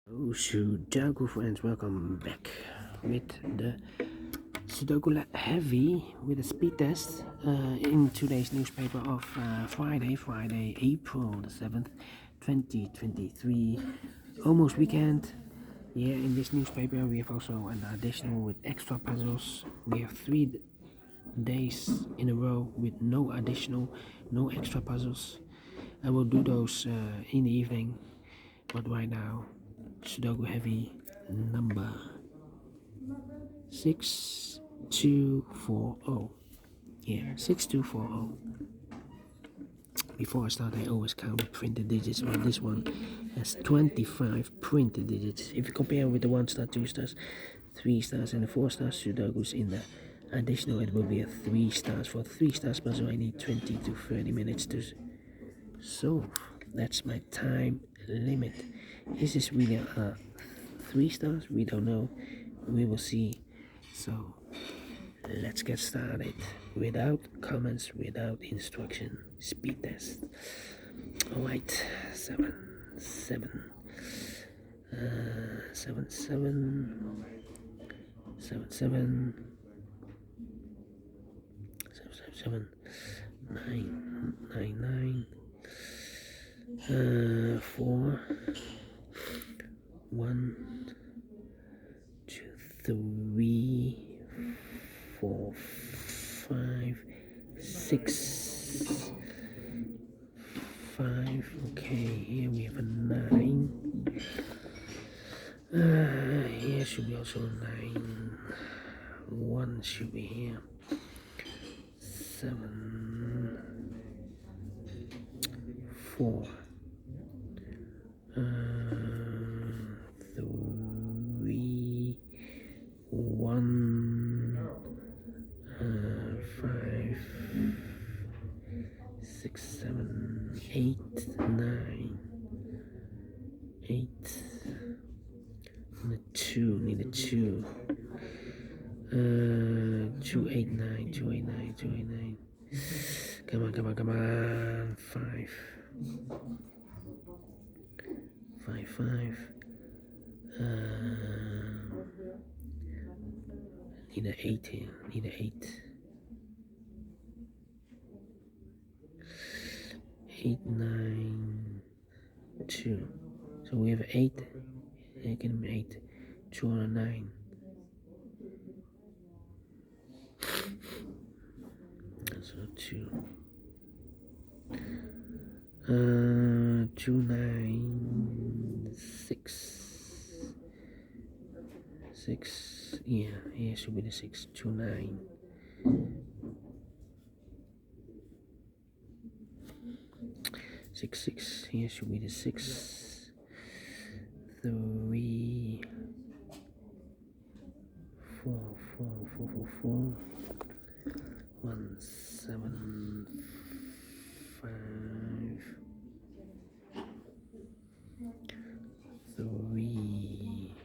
Sudoku friends, welcome back with the Sudoku Heavy with a speed test in today's newspaper of Friday, April the 7th, 2023, almost weekend. Yeah, in this newspaper we have also an additional with extra puzzles. We have 3 days in a row with no extra puzzles. I will do those in the evening, but right now Sudoku Heavy number 6240. Yeah, 6240. Before I start, I always count the printed digits. Well, this one has 25 printed digits. If you compare with the 1 star, 2 stars, 3 stars, and the 4 stars Sudokus in the additional, it will be a 3 stars. For 3 stars puzzle, I need 20 to 30 minutes to solve. That's my time limit. Is this really a 3 stars? We don't know. We will see. So let's get started. Without comments, without instruction. Speed test. Alright, 7 7 7 7 7 7 7 9 9 9 4 1 2 3 4 5 6 5. Okay, here we have a 9. Here should be also 9. 1 should be here. 7 4 3 1 5 6 7 8 9 8. Need a 2 2 8 9 2 8 9 2 8 9. Come on 5 5 5. Need an 8 here. Need an 8. 8 9 2. So we have 8. I can 8. 2 on a 9. So 2. 2 9 6. 6. Yeah, here should be the 6. 2 9. 6 6. Here should be the 6. 3 4 4 4 4 4. 1 7 5 3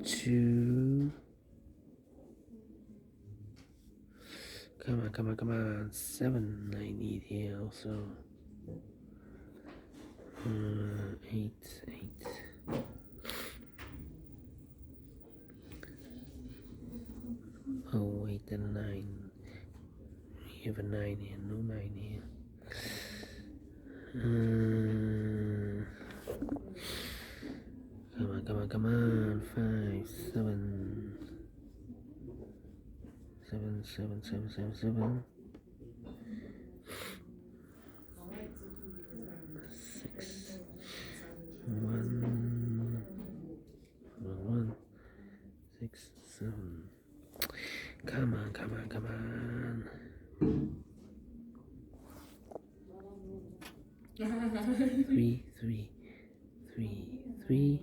2. Come on. 7 I need here also. 8 8. Oh wait, the 9. You have a 9 here, no 9 here. Come on. 5 7 7 7 7 7 7. 6 1 1 6 7. Come on. 3 3 3 3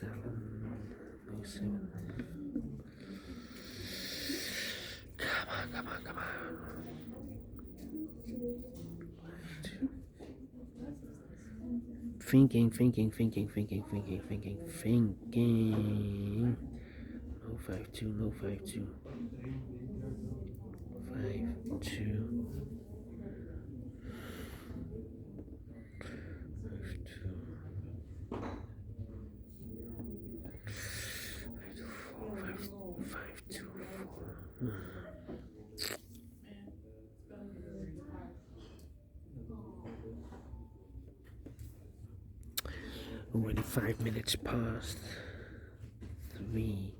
7 no 7. Come on. 2. Thinking. No 5 2. 5 2. 5 2. Already 5 minutes past. 3.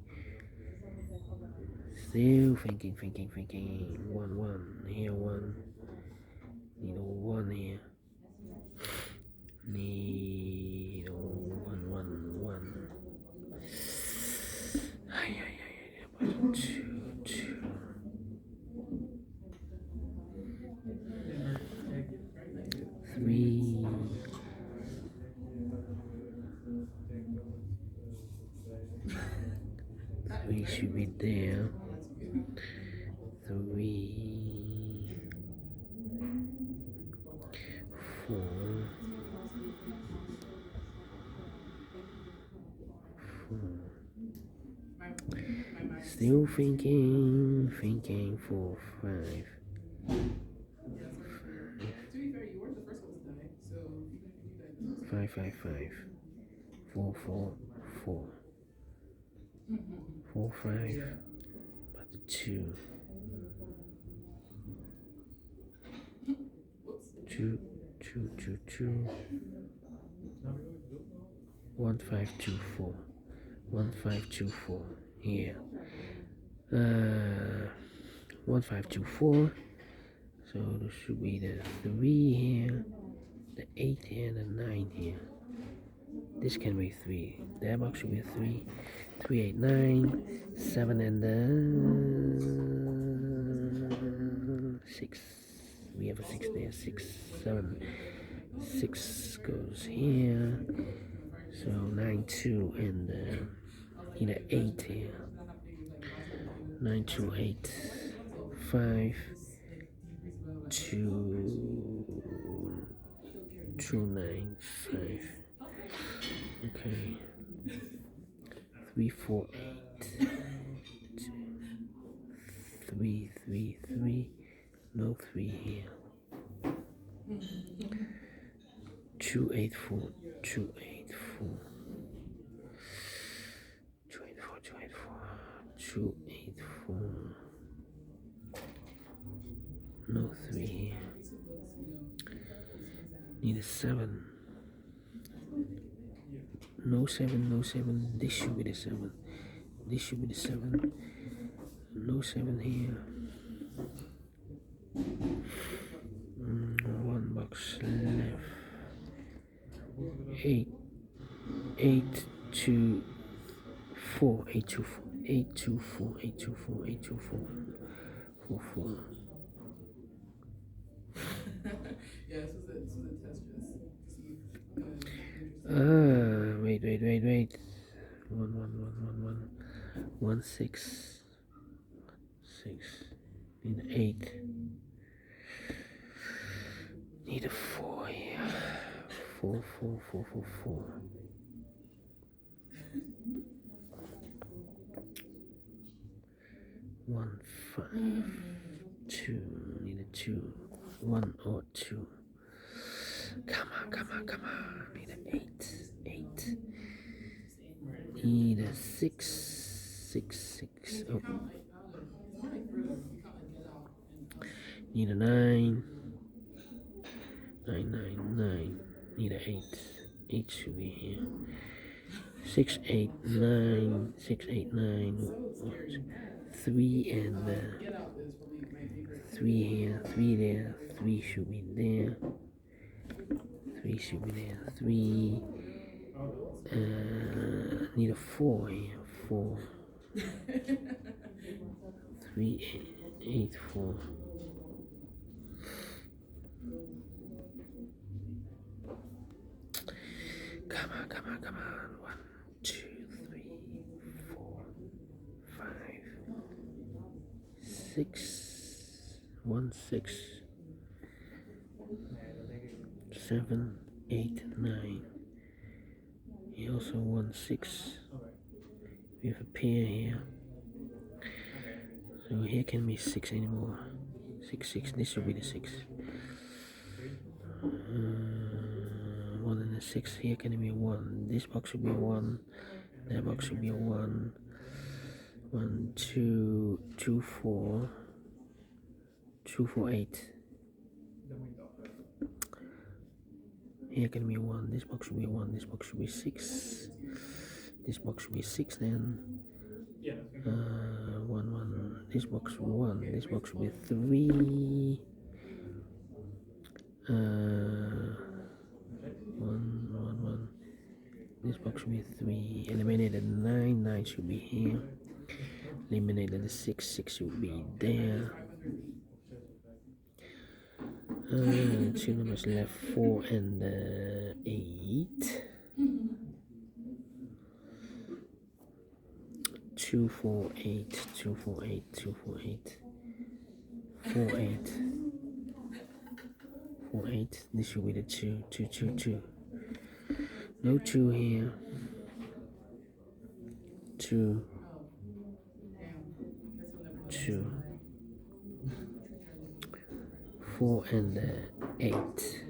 Still thinking. 1 here, 1. Need a 1 here. Need a 1. Ay. 2. 3. 3 should be there. 3. 4. 4. Still thinking. 4, 5. 5. 4. 4, 5. But the 2. 2. 1, 5, 2, 4. 1, 5, 2, 4 here. 1, 5, 2, 4. So there should be the 3 here, the 8 here, the 9 here. This can be 3. That box should be a 3. 3, 8, 9, 7, and then 6. We have a 6 there. 6, 7. 6 goes here. So 9, 2, and either 8 here. 9, 2, 8, 5, 2, 2, 9, 5. Okay. 3, 4, 8. 3, 3, 3. No 3 here. 2, 8, 4. 2, 8, 4. 2, 8, 4. 2, 8, 4. 2, 8, 4. No 3 here. Need a 7. No 7. This should be the 7. This should be the 7. No 7 here. 1 box left. 8, 2, 4. 8, 2, 4. 8, 2, 4. 8, 2, 4. 8, 2, 4. 4, 4. Yeah, this was a test just to see. Wait. 1, 6. Need an 8. Need a 4 here. 4. 1, 5. 2. Need a 2. 1 or 2. Come on. Need an 8. Need a 6. Oh. Need a 9. 9. Need a 8. 8 should be here. 6, 8, 9. 6, 8, 9. 3 and 3 here. 3 there. 3 should be there. 3 should be there. 3. Need a 4 here. 4. 3, 8, 4. Come on. 1, 2, 3, 4, 5, 6. 1, 6. 7, 8, 9. He also 1, 6. We have a pair here. So here can be 6 anymore. 6. This should be the 6. 1 and a 6. Here can be a 1. This box should be a 1. That box should be a 1. 1, 2, 2, 4. 2, 4, 8. Here can be 1, this box should be 1, this box should be 6. This box should be 6 then. 1, 1. This box should be 1, this box should be 3. 1, 1, 1. This box should be 3. Eliminated 9, 9 should be here. Eliminated the 6, 6 should be there. 2 numbers left, 4 and 8. 2, 4, 8, 2, 4, 8, 2, 4, 8, 4, 8, 4, 8. This should be the 2, 2, 2, 2. No 2 here. 2, 2. 4 and 8.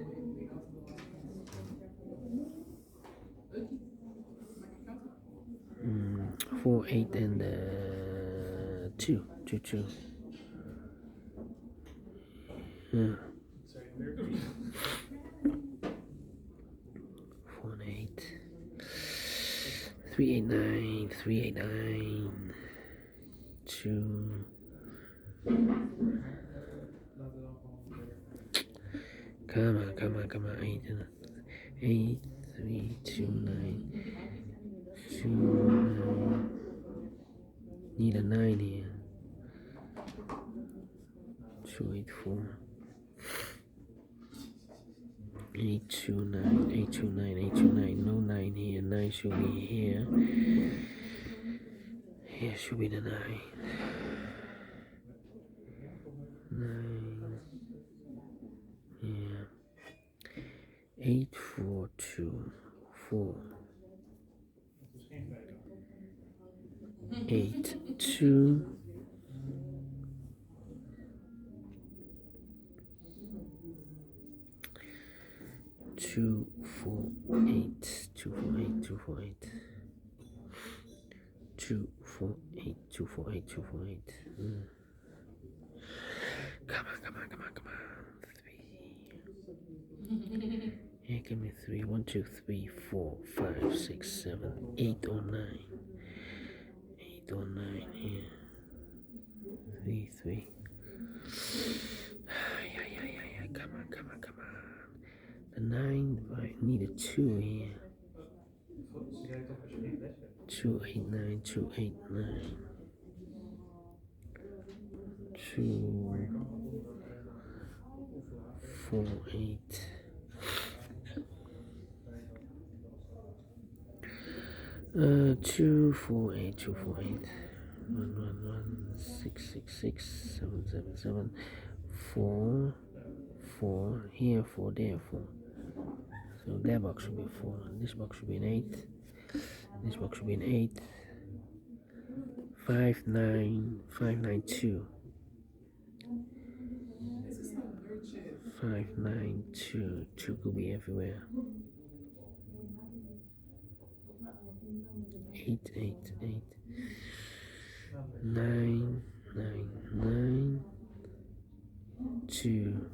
4, 8 and 2, 2, 2. 4 and 8. 3, 8, 9. 3, 8, 9. 2. Come on, come on, come on. 8, 8, 3, 2, 9. 2, 9. Need a 9 here. 2, 8, 4. 8, 2, 9. 8, 2, 9. 8, 2, 9. No 9 here. 9 should be here. Here should be the 9. 9. Yeah. 8, 4, 2, 4. 8, 2. 2, 4, 8. 2, 4, 8. 2, 4, 8. 2, 4, 8. 2, 4, 8. 2, 4, 8. Come on, come on, come on, come on. 3. Here, give me 3. 1, 2, 3, 4, 5, 6, 7, 8 or 9. 8 or 9 here. 3, 3. Yeah. Come on, come on, come on. The 9, I need a 2 here. 2, 8, 9, 2, 8, 9. 2, 4, 8. 2, 4, 8, 2, 4, 8. 1, 1, 1, 6, 6, 6, 7, 7, 7. 4, 4. Here 4, there 4. So that box should be 4. This box should be an 8. This box should be an 8. 5, 9, 5, 9, 2. 5, 9, 2. 2 could be everywhere. 8, 8, 8. 9, 9, 9. 2.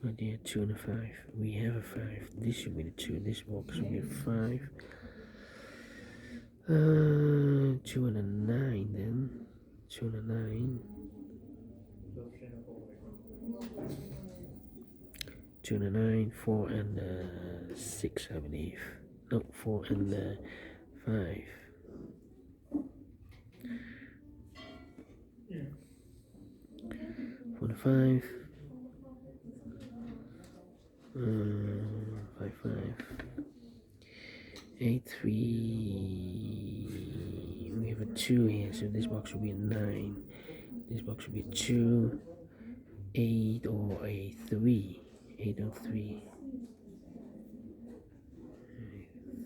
Oh dear, 2 and a 5. We have a 5. This should be the 2. This box should be a 5. 2 and a 9 then. 2 and a 9. 2 and a 9. 4 and 6, I believe. No, 4 and 5. 4 and 5. 5, 5. 8, 3. We have a 2 here, so this box should be a 9. This box should be a 2. 8 or a 3. 8 or 3.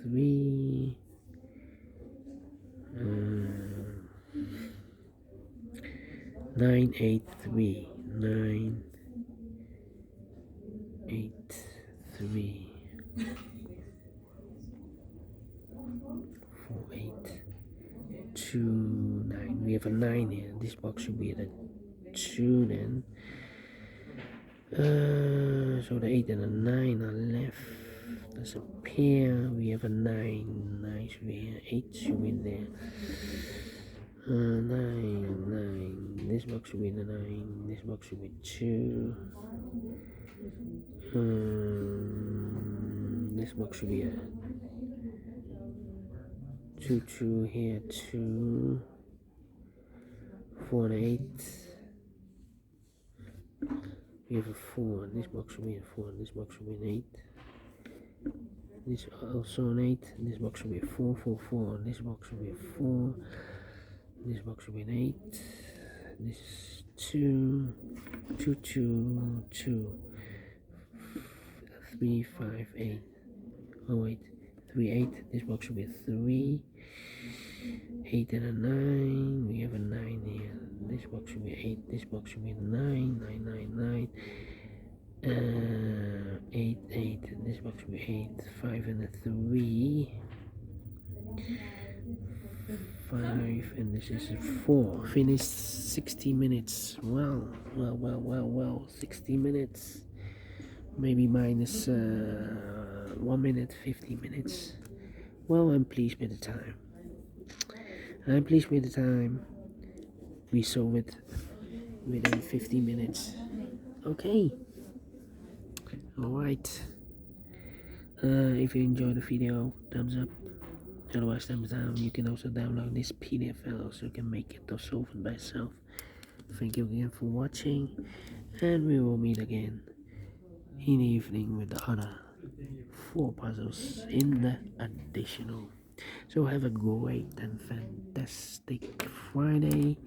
3. 9, 8, 3. 9, 8, 3. 4, 8. 2, 9. We have a 9 here. This box should be at a 2 then. So the 8 and the 9 are left. There's a pair. We have a 9. 9 should be here. 8 should be there. 9, 9. This box should be the 9. This box should be 2. This box should be a 2, 2 here. 2. 4 and 8. We have a 4. This box should be a 4. This box should be an 8. This also an 8. This box should be a 4, 4, 4. This box should be a 4. This box should be an 8. This is 2, 2, 2, 2, 3, 5, 8. Oh wait, 3, 8. This box should be a 3. 8 and a 9. We have a 9 here. This box should be 8. This box should be 9, 9, 9, 9. 8, 8. This box should be 8. 5 and a 3. 5 and this is a 4. Finished 60 minutes. Well. 60 minutes. Maybe minus 1 minute, 50 minutes. Well, I'm pleased with the time. We solved it within 50 minutes. Okay. Alright. If you enjoyed the video, thumbs up. Otherwise, thumbs down. You can also download this PDF file so you can make it or solve it by yourself. Thank you again for watching, and we will meet again in the evening with the other 4 puzzles in the additional. So have a great and fantastic Friday.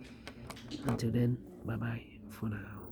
Until then, bye bye for now.